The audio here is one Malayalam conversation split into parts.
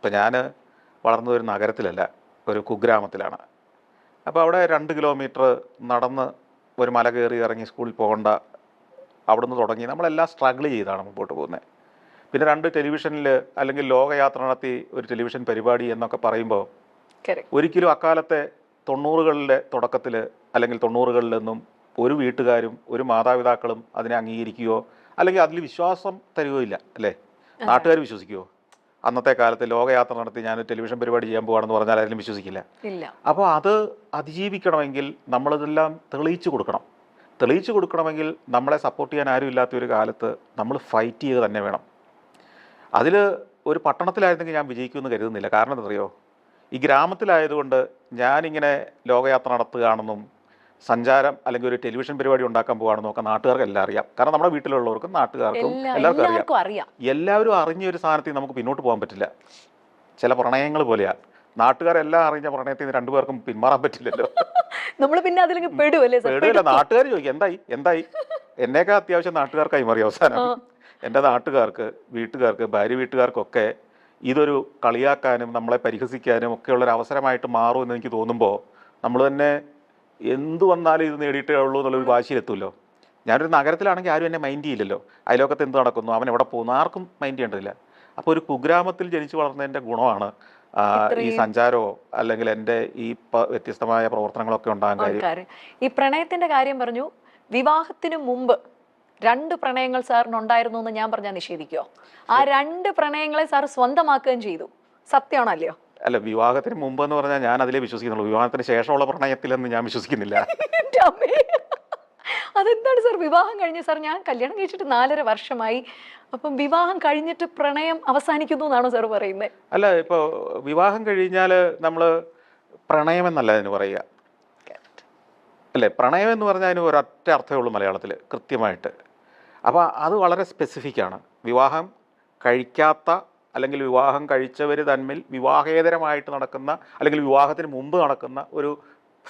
ഇപ്പം ഞാൻ വളർന്നത് ഒരു നഗരത്തിലല്ല, ഒരു കുഗ്രാമത്തിലാണ്. അപ്പോൾ അവിടെ 2 കിലോമീറ്റർ നടന്ന് ഒരു മല കയറി ഇറങ്ങി സ്കൂളിൽ പോകേണ്ട അവിടുന്ന് തുടങ്ങി നമ്മളെല്ലാം സ്ട്രഗിൾ ചെയ്താണ് മുമ്പോട്ട് പോകുന്നത്. പിന്നെ 2 ടെലിവിഷനിൽ അല്ലെങ്കിൽ ലോകയാത്ര നടത്തി ഒരു ടെലിവിഷൻ പരിപാടി എന്നൊക്കെ പറയുമ്പോൾ ഒരിക്കലും അക്കാലത്തെ 90കളുടെ തുടക്കത്തിൽ അല്ലെങ്കിൽ 90കളിലൊന്നും ഒരു വീട്ടുകാരും ഒരു മാതാപിതാക്കളും അതിനെ അംഗീകരിക്കുകയോ അല്ലെങ്കിൽ അതിൽ വിശ്വാസം തരുകയോ ഇല്ല, അല്ലേ? നാട്ടുകാർ വിശ്വസിക്കുമോ? അന്നത്തെ കാലത്ത് ലോകയാത്ര നടത്തി ഞാൻ ടെലിവിഷൻ പരിപാടി ചെയ്യാൻ പോവാണെന്ന് പറഞ്ഞാൽ ആരും വിശ്വസിക്കില്ല. അപ്പോൾ അത് അതിജീവിക്കണമെങ്കിൽ നമ്മളിതെല്ലാം തെളിയിച്ചു കൊടുക്കണം. തെളിയിച്ചു കൊടുക്കണമെങ്കിൽ നമ്മളെ സപ്പോർട്ട് ചെയ്യാൻ ആരും ഇല്ലാത്ത ഒരു കാലത്ത് നമ്മൾ ഫൈറ്റ് ചെയ്യുക തന്നെ വേണം. അതിൽ ഒരു പട്ടണത്തിലായിരുന്നെങ്കിൽ ഞാൻ വിജയിക്കുമെന്ന് കരുതുന്നില്ല. കാരണം എന്തറിയോ, ഈ ഗ്രാമത്തിലായതുകൊണ്ട് ഞാനിങ്ങനെ ലോകയാത്ര നടത്തുകയാണെന്നും സഞ്ചാരം അല്ലെങ്കിൽ ഒരു ടെലിവിഷൻ പരിപാടി ഉണ്ടാക്കാൻ പോകുകയാണെന്നും ഒക്കെ നാട്ടുകാർക്ക് എല്ലാം അറിയാം. കാരണം നമ്മുടെ വീട്ടിലുള്ളവർക്കും നാട്ടുകാർക്കും എല്ലാവർക്കും അറിയാം. എല്ലാവരും അറിഞ്ഞ ഒരു സാധനത്തിൽ നമുക്ക് പിന്നോട്ട് പോകാൻ പറ്റില്ല. ചില പ്രണയങ്ങൾ പോലെയാണ്. നാട്ടുകാരെല്ലാം അറിഞ്ഞ പ്രണയത്തിൽ നിന്ന് 2 പേർക്കും പിന്മാറാൻ പറ്റില്ലല്ലോ. നമ്മൾ പിന്നെ അതിലേക്ക് പെടുവല്ല. നാട്ടുകാർ ചോദിക്കും എന്തായി. എന്നേക്കാൾ അത്യാവശ്യം നാട്ടുകാർ കൈമാറി അവസാനം. എൻ്റെ നാട്ടുകാർക്ക്, വീട്ടുകാർക്ക്, ഭാര്യ വീട്ടുകാർക്കൊക്കെ ഇതൊരു കളിയാക്കാനും നമ്മളെ പരിഹസിക്കാനും ഒക്കെയുള്ളൊരു അവസരമായിട്ട് മാറും എന്ന് എനിക്ക് തോന്നുമ്പോൾ നമ്മൾ തന്നെ എന്തു വന്നാലും ഇത് നേടിയിട്ടേ ഉള്ളൂ എന്നുള്ളൊരു വാശിയിലെത്തുമല്ലോ. ഞാനൊരു നഗരത്തിലാണെങ്കിൽ ആരും എന്നെ മൈൻഡ് ചെയ്യില്ലല്ലോ. അയലോക്കത്ത് എന്ത് നടക്കുന്നു, അവൻ എവിടെ പോകുന്നു, ആർക്കും മൈൻഡ് ചെയ്യേണ്ടതില്ല. അപ്പോൾ ഒരു കുഗ്രാമത്തിൽ ജനിച്ചു വളർന്നതിൻ്റെ ഗുണമാണ് ഈ സഞ്ചാരമോ അല്ലെങ്കിൽ എൻ്റെ ഈ വ്യത്യസ്തമായ പ്രവർത്തനങ്ങളൊക്കെ ഉണ്ടാകാൻ കാര്യം. ഈ പ്രണയത്തിന്റെ കാര്യം പറഞ്ഞു. വിവാഹത്തിന് മുമ്പ് 2 പ്രണയങ്ങൾ സാറിനുണ്ടായിരുന്നു എന്ന് ഞാൻ പറഞ്ഞാൽ നിഷേധിക്കോ? ആ 2 പ്രണയങ്ങളെ സാർ സ്വന്തമാക്കുകയും ചെയ്തു. സത്യമാണോ അല്ലയോ? അല്ല, വിവാഹത്തിന് മുമ്പ് എന്ന് പറഞ്ഞാൽ ഞാൻ അതിലേ വിശ്വസിക്കുന്നുള്ളൂ. വിവാഹത്തിന് ശേഷമുള്ള പ്രണയത്തിലെന്ന് ഞാൻ വിശ്വസിക്കുന്നില്ല. അതെന്താണ് സാർ? വിവാഹം കഴിഞ്ഞ് സാർ, ഞാൻ കല്യാണം കഴിച്ചിട്ട് 4.5 വർഷമായി. അപ്പം വിവാഹം കഴിഞ്ഞിട്ട് പ്രണയം അവസാനിക്കുന്നു എന്നാണോ സാർ പറയുന്നത്? അല്ല, ഇപ്പോൾ വിവാഹം കഴിഞ്ഞാൽ നമ്മൾ പ്രണയമെന്നല്ല അതിന് പറയുക, അല്ലേ? പ്രണയം എന്ന് പറഞ്ഞാൽ അതിന് ഒരൊറ്റ അർത്ഥമേ ഉള്ളൂ മലയാളത്തിൽ കൃത്യമായിട്ട്. അപ്പോൾ അത് വളരെ സ്പെസിഫിക്കാണ്. വിവാഹം കഴിക്കാത്ത അല്ലെങ്കിൽ വിവാഹം കഴിച്ചവർ തമ്മിൽ വിവാഹേതരമായിട്ട് നടക്കുന്ന അല്ലെങ്കിൽ വിവാഹത്തിന് മുമ്പ് നടക്കുന്ന ഒരു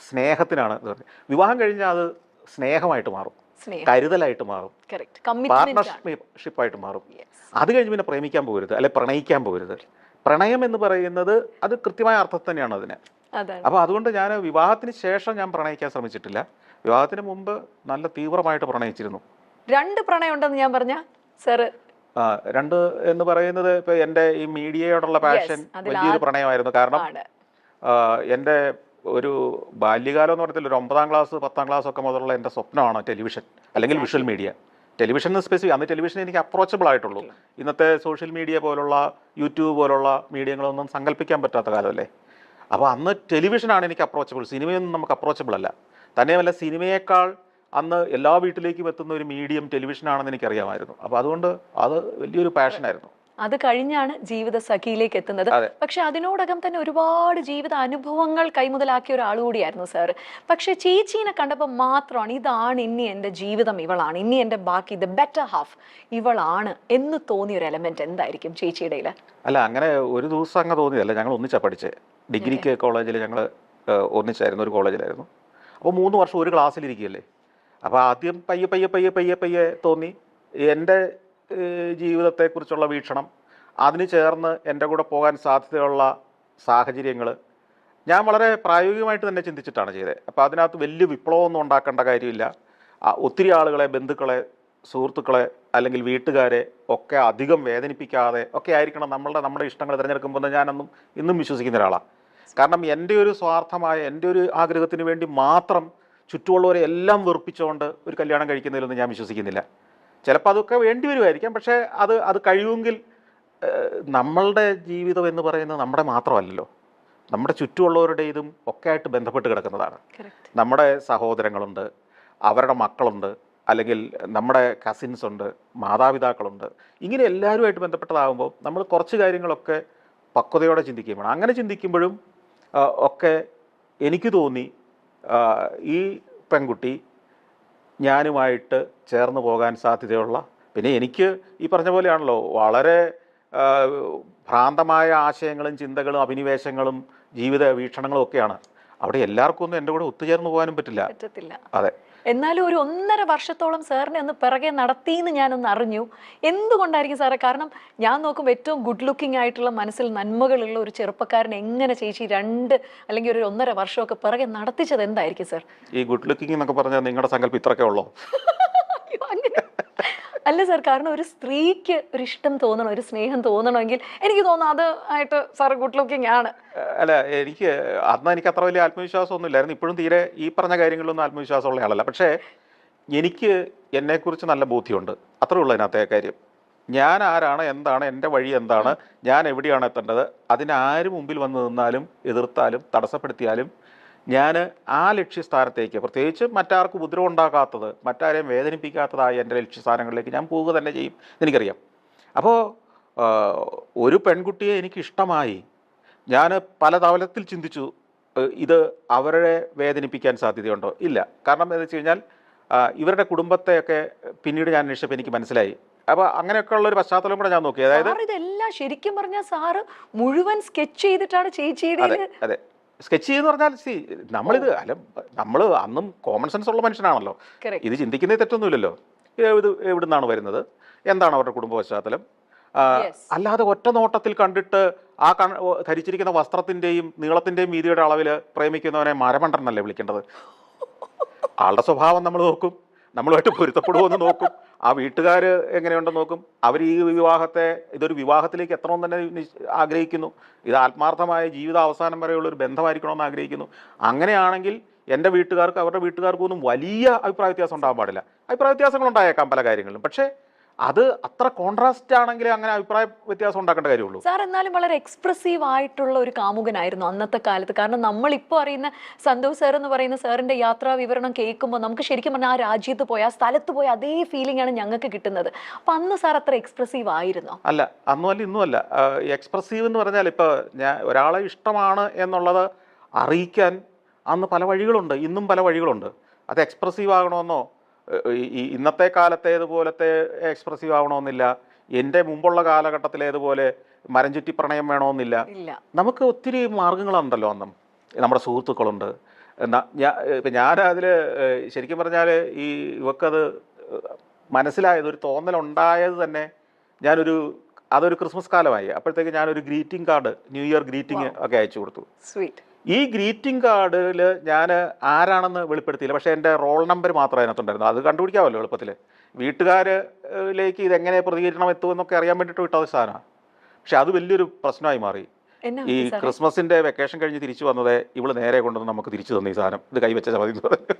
സ്നേഹത്തിനാണ് ഇത് പറഞ്ഞത്. വിവാഹം കഴിഞ്ഞാൽ അത് സ്നേഹമായിട്ട് മാറും, കരുതലായിട്ട് മാറും, പാർട്ട്ണർഷിപ്പായിട്ട് മാറും. അത് കഴിഞ്ഞ് പിന്നെ പ്രേമിക്കാൻ പോകരുത്, അല്ലെ പ്രണയിക്കാൻ പോകരുത്. പ്രണയം എന്ന് പറയുന്നത് അത് കൃത്യമായ അർത്ഥത്തിൽ തന്നെയാണ് അതിന്. അപ്പോൾ അതുകൊണ്ട് ഞാൻ വിവാഹത്തിന് ശേഷം ഞാൻ പ്രണയിക്കാൻ ശ്രമിച്ചിട്ടില്ല. വിവാഹത്തിന് മുമ്പ് നല്ല തീവ്രമായിട്ട് പ്രണയിച്ചിരുന്നു. 2 പ്രണയം ഉണ്ടെന്ന് ഞാൻ പറഞ്ഞ സാർ? 2 എന്ന് പറയുന്നത് ഇപ്പോൾ എൻ്റെ ഈ മീഡിയയോടുള്ള പാഷൻ വലിയൊരു പ്രണയമായിരുന്നു. കാരണം എൻ്റെ ഒരു ബാല്യകാലം എന്ന് പറഞ്ഞാൽ ഒരു 9ാം ക്ലാസ് 10ാം ക്ലാസ് ഒക്കെ മുതലുള്ള എൻ്റെ സ്വപ്നമാണ് ടെലിവിഷൻ അല്ലെങ്കിൽ വിഷ്വൽ മീഡിയ. ടെലിവിഷൻ സ്പെസിഫിക്, അന്ന് ടെലിവിഷൻ എനിക്ക് അപ്രോച്ചബിൾ ആയിട്ടുള്ളൂ. ഇന്നത്തെ സോഷ്യൽ മീഡിയ പോലുള്ള യൂട്യൂബ് പോലുള്ള മീഡിയകളൊന്നും സങ്കല്പിക്കാൻ പറ്റാത്ത കാലമല്ലേ. അപ്പോൾ അന്ന് ടെലിവിഷനാണ് എനിക്ക് അപ്രോച്ചബിൾ. സിനിമയൊന്നും നമുക്ക് അപ്രോച്ചബിൾ അല്ല. തന്നെയുമല്ല, സിനിമയേക്കാൾ അന്ന് എല്ലാ വീട്ടിലേക്കും എത്തുന്ന ഒരു മീഡിയം ടെലിവിഷനാണെന്ന് എനിക്കറിയാമായിരുന്നു. അപ്പോൾ അതുകൊണ്ട് അത് വലിയൊരു പാഷനായിരുന്നു. അത് കഴിഞ്ഞാണ് ജീവിത സഖിയിലേക്ക് എത്തുന്നത്. പക്ഷെ അതിനോടകം തന്നെ ഒരുപാട് ജീവിത അനുഭവങ്ങൾ കൈമുതലാക്കിയ ഒരാൾ കൂടിയായിരുന്നു സാർ. പക്ഷെ ചേച്ചീനെ കണ്ടപ്പോൾ മാത്രമാണ് ഇതാണ് ഇനി എൻ്റെ ജീവിതം, ഇവളാണ് ഇനി എൻ്റെ ബാക്കി ദ ബെറ്റർ ഹാഫ് ഇവളാണ് എന്ന് തോന്നിയ ഒരു എലമെന്റ് എന്തായിരിക്കും ചേച്ചിയുടെ? അല്ല, അങ്ങനെ ഒരു ദിവസം അങ്ങ് തോന്നിയതല്ല. ഞങ്ങൾ ഒന്നിച്ചാണ് പഠിച്ചത്. ഡിഗ്രിക്ക് കോളേജിൽ ഞങ്ങൾ ഒന്നിച്ചായിരുന്നു, ഒരു കോളേജിലായിരുന്നു. അപ്പോൾ 3 വർഷം ഒരു ക്ലാസ്സിലിരിക്കുകയല്ലേ. അപ്പോൾ ആദ്യം പയ്യെ പയ്യെ പയ്യെ പയ്യെ പയ്യെ തോന്നി എൻ്റെ ജീവിതത്തെക്കുറിച്ചുള്ള വീക്ഷണം, അതിന് ചേർന്ന് എൻ്റെ കൂടെ പോകാൻ സാധ്യതയുള്ള സാഹചര്യങ്ങൾ ഞാൻ വളരെ പ്രായോഗികമായിട്ട് തന്നെ ചിന്തിച്ചിട്ടാണ് ചെയ്തത്. അപ്പോൾ അതിനകത്ത് വലിയ വിപ്ലവമൊന്നും ഉണ്ടാക്കേണ്ട കാര്യമില്ല. ഒത്തിരി ആളുകളെ, ബന്ധുക്കളെ, സുഹൃത്തുക്കളെ അല്ലെങ്കിൽ വീട്ടുകാരെ ഒക്കെ അധികം വേദനിപ്പിക്കാതെ ഒക്കെ ആയിരിക്കണം നമ്മുടെ ഇഷ്ടങ്ങൾ തിരഞ്ഞെടുക്കുമ്പോൾ ഞാനൊന്നും ഇന്നും വിശ്വസിക്കുന്ന ഒരാളാണ്. കാരണം എൻ്റെ ഒരു സ്വാർത്ഥമായ എൻ്റെ ഒരു ആഗ്രഹത്തിന് വേണ്ടി മാത്രം ചുറ്റുമുള്ളവരെ എല്ലാം വെറുപ്പിച്ചുകൊണ്ട് ഒരു കല്യാണം കഴിക്കുന്നതിലൊന്നും ഞാൻ വിശ്വസിക്കുന്നില്ല. ചിലപ്പോൾ അതൊക്കെ വേണ്ടി വരുമായിരിക്കാം. പക്ഷേ അത് കഴിയുമെങ്കിൽ നമ്മളുടെ ജീവിതം എന്ന് പറയുന്നത് നമ്മുടെ മാത്രമല്ലല്ലോ, നമ്മുടെ ചുറ്റുമുള്ളവരുടെ ഇതും ഒക്കെ ആയിട്ട് ബന്ധപ്പെട്ട് കിടക്കുന്നതാണ്. നമ്മുടെ സഹോദരങ്ങളുണ്ട്, അവരുടെ മക്കളുണ്ട്, അല്ലെങ്കിൽ നമ്മുടെ കസിൻസ് ഉണ്ട്, മാതാപിതാക്കളുണ്ട്. ഇങ്ങനെ എല്ലാവരുമായിട്ട് ബന്ധപ്പെട്ടതാകുമ്പോൾ നമ്മൾ കുറച്ച് കാര്യങ്ങളൊക്കെ പക്വതയോടെ ചിന്തിക്കുകയും വേണം. അങ്ങനെ ചിന്തിക്കുമ്പോഴും ഒക്കെ എനിക്ക് തോന്നി ഈ പെൺകുട്ടി ഞാനുമായിട്ട് ചേർന്ന് പോകാൻ സാധ്യതയുള്ള, പിന്നെ എനിക്ക് ഈ പറഞ്ഞ പോലെയാണല്ലോ വളരെ ഭ്രാന്തമായ ആശയങ്ങളും ചിന്തകളും അഭിനിവേശങ്ങളും ജീവിത വീക്ഷണങ്ങളും ഒക്കെയാണ്. അവിടെ എല്ലാവർക്കും ഒന്നും എൻ്റെ കൂടെ ഒത്തുചേർന്ന് പോകാനും പറ്റില്ല. അതെ. എന്നാലും ഒരു 1.5 വർഷത്തോളം സാറിനെ ഒന്ന് പിറകെ നടത്തിയെന്ന് ഞാനൊന്ന് അറിഞ്ഞു. എന്തുകൊണ്ടായിരിക്കും സാറേ? കാരണം ഞാൻ നോക്കുമ്പോൾ ഏറ്റവും ഗുഡ് ലുക്കിംഗ് ആയിട്ടുള്ള മനസ്സിൽ നന്മകളുള്ള ഒരു ചെറുപ്പക്കാരൻ എങ്ങനെ ചേച്ചി 2 അല്ലെങ്കിൽ ഒരു 1.5 വർഷമൊക്കെ പിറകെ നടത്തിച്ചത് എന്തായിരിക്കും സാർ? ഈ ഗുഡ് ലുക്കിംഗ് എന്നൊക്കെ പറഞ്ഞാൽ നിങ്ങളുടെ സങ്കല്പം ഇത്രയൊക്കെ ഉള്ളോ? അയ്യോ, അങ്ങനെ അല്ല സാർ, കാരണം ഒരു സ്ത്രീക്ക് ഒരു ഇഷ്ടം തോന്നണം, ഒരു സ്നേഹം തോന്നണമെങ്കിൽ എനിക്ക് തോന്നുന്നു അത് ആയിട്ട് സാർ ഗുഡ് ലുക്കിംഗ് ആണ്. അല്ല, അന്ന് എനിക്ക് അത്ര വലിയ ആത്മവിശ്വാസമൊന്നും ഇല്ലായിരുന്നു. ഇപ്പോഴും തീരെ ഈ പറഞ്ഞ കാര്യങ്ങളിലൊന്നും ആത്മവിശ്വാസമുള്ള ആളല്ല. പക്ഷേ എനിക്ക് എന്നെക്കുറിച്ച് നല്ല ബോധ്യമുണ്ട്. അത്രേ ഉള്ളൂ അതിനകത്തെ കാര്യം. ഞാൻ ആരാണ്, എന്താണ്, എൻ്റെ വഴി എന്താണ്, ഞാൻ എവിടെയാണ് എത്തേണ്ടത്, അതിനാരും മുമ്പിൽ വന്ന് നിന്നാലും എതിർത്താലും തടസ്സപ്പെടുത്തിയാലും ഞാൻ ആ ലക്ഷ്യസ്ഥാനത്തേക്ക്, പ്രത്യേകിച്ച് മറ്റാർക്കും ഉപദ്രവം ഉണ്ടാക്കാത്തത്, മറ്റാരെയും വേദനിപ്പിക്കാത്തതായ എൻ്റെ ലക്ഷ്യസ്ഥാനങ്ങളിലേക്ക് ഞാൻ പോവുക തന്നെ ചെയ്യും എന്നെനിക്കറിയാം. അപ്പോൾ ഒരു പെൺകുട്ടിയെ എനിക്കിഷ്ടമായി. ഞാൻ പല തലത്തിൽ ചിന്തിച്ചു, ഇത് അവരെ വേദനിപ്പിക്കാൻ സാധ്യതയുണ്ടോ? ഇല്ല. കാരണം എന്താണെന്ന് വെച്ച് കഴിഞ്ഞാൽ ഇവരുടെ കുടുംബത്തെയൊക്കെ പിന്നീട് ഞാൻ അന്വേഷിച്ചപ്പോൾ എനിക്ക് മനസ്സിലായി. അപ്പോൾ അങ്ങനെയൊക്കെയുള്ള ഒരു പശ്ചാത്തലം കൂടെ ഞാൻ നോക്കി. അതായത് ഇതെല്ലാം ശരിക്കും പറഞ്ഞാൽ സാറ് മുഴുവൻ സ്കെച്ച് ചെയ്തിട്ടാണ് ചേച്ചിയുടെ. അതെ, സ്കെച്ച് ചെയ്യുന്ന പറഞ്ഞാൽ നമ്മളിത് അല്ല, നമ്മൾ അന്നും കോമൺ സെൻസ് ഉള്ള മനുഷ്യനാണല്ലോ. ഇത് ചിന്തിക്കുന്നതിൽ തെറ്റൊന്നുമില്ലല്ലോ. ഇത് എവിടുന്നാണ് വരുന്നത്, എന്താണ് അവരുടെ കുടുംബ പശ്ചാത്തലം, അല്ലാതെ ഒറ്റ നോട്ടത്തിൽ കണ്ടിട്ട് ആ ധരിച്ചിരിക്കുന്ന വസ്ത്രത്തിൻ്റെയും നീളത്തിൻ്റെയും വീതിയുടെ അളവിൽ പ്രേമിക്കുന്നവനെ മരമണ്ടനല്ലേ വിളിക്കേണ്ടത്. ആളുടെ സ്വഭാവം നമ്മൾ നോക്കും, നമ്മളുമായിട്ട് പൊരുത്തപ്പെടുമെന്ന് നോക്കും, ആ വീട്ടുകാർ എങ്ങനെയുണ്ടെന്ന് നോക്കും, അവർ ഈ ഇതൊരു വിവാഹത്തിലേക്ക് എത്തണമെന്ന് തന്നെ ആഗ്രഹിക്കുന്നു, ഇത് ആത്മാർത്ഥമായ ജീവിത അവസാനം വരെയുള്ള ഒരു ബന്ധമായിരിക്കണമെന്ന് ആഗ്രഹിക്കുന്നു. അങ്ങനെയാണെങ്കിൽ എൻ്റെ വീട്ടുകാർക്ക് അവരുടെ വീട്ടുകാർക്കും ഒന്നും വലിയ അഭിപ്രായ വ്യത്യാസം ഉണ്ടാകാൻ പാടില്ല. അഭിപ്രായ വ്യത്യാസങ്ങൾ ഉണ്ടായേക്കാം പല കാര്യങ്ങളിലും, പക്ഷേ അത് അത്ര കോൺട്രാസ്റ്റ് ആണെങ്കിൽ അങ്ങനെ അഭിപ്രായ വ്യത്യാസം ഉണ്ടാക്കേണ്ട കാര്യമുള്ളൂ. സാർ എന്നാലും വളരെ എക്സ്പ്രസീവ് ആയിട്ടുള്ള ഒരു കാമുകനായിരുന്നു അന്നത്തെ കാലത്ത്. കാരണം നമ്മളിപ്പോൾ അറിയുന്ന സന്തോഷ് സാർ എന്ന് പറയുന്ന സാറിന്റെ യാത്രാ വിവരണം കേൾക്കുമ്പോൾ നമുക്ക് ശരിക്കും പറഞ്ഞാൽ ആ രാജ്യത്ത് പോയി, ആ സ്ഥലത്ത് പോയി അതേ ഫീലിംഗ് ആണ് ഞങ്ങൾക്ക് കിട്ടുന്നത്. അപ്പം അന്ന് സാർ അത്ര എക്സ്പ്രസീവ് ആയിരുന്നോ? അല്ല, അന്നും അല്ല ഇന്നും അല്ല. എക്സ്പ്രസീവ് എന്ന് പറഞ്ഞാൽ ഇപ്പോൾ ഒരാളെ ഇഷ്ടമാണ് എന്നുള്ളത് അറിയിക്കാൻ അന്ന് പല വഴികളുണ്ട്, ഇന്നും പല വഴികളുണ്ട്. അത് എക്സ്പ്രസീവ് ആകണമെന്നോ ഈ ഇന്നത്തെ കാലത്തേതുപോലത്തെ എക്സ്പ്രസീവ് ആവണമെന്നില്ല, എൻ്റെ മുമ്പുള്ള കാലഘട്ടത്തിലേതുപോലെ മരം ചുറ്റി പ്രണയം വേണമെന്നില്ല. നമുക്ക് ഒത്തിരി മാർഗങ്ങളുണ്ടല്ലോ. അന്നും നമ്മുടെ സുഹൃത്തുക്കളുണ്ട്. ഇപ്പം ഞാനതിൽ ശരിക്കും പറഞ്ഞാൽ ഇവക്കത് മനസ്സിലായത്, ഒരു തോന്നലുണ്ടായത് തന്നെ അതൊരു ക്രിസ്മസ് കാലമായി. അപ്പോഴത്തേക്ക് ഞാനൊരു greeting card, new year greeting ഒക്കെ അയച്ചു കൊടുത്തു. ഈ ഗ്രീറ്റിംഗ് കാർഡിൽ ഞാൻ ആരാണെന്ന് വെളിപ്പെടുത്തിയില്ല, പക്ഷേ എൻ്റെ റോൾ നമ്പർ മാത്രമേ അതിനകത്തുണ്ടായിരുന്നു. അത് കണ്ടുപിടിക്കാമല്ലോ എളുപ്പത്തിൽ. വീട്ടുകാരിലേക്ക് ഇതെങ്ങനെ പ്രതികരണം എത്തുമെന്നൊക്കെ അറിയാൻ വേണ്ടിയിട്ട് വിട്ടത് സാധനമാണ്. പക്ഷെ അത് വലിയൊരു പ്രശ്നമായി മാറി. ഈ ക്രിസ്മസിൻ്റെ വെക്കേഷൻ കഴിഞ്ഞ് തിരിച്ചു വന്നത് ഇവള് നേരെ കൊണ്ടുവന്ന് നമുക്ക് തിരിച്ചു തന്നു ഈ സാധനം, ഇത് കൈവച്ച ചമതി എന്ന് പറഞ്ഞു.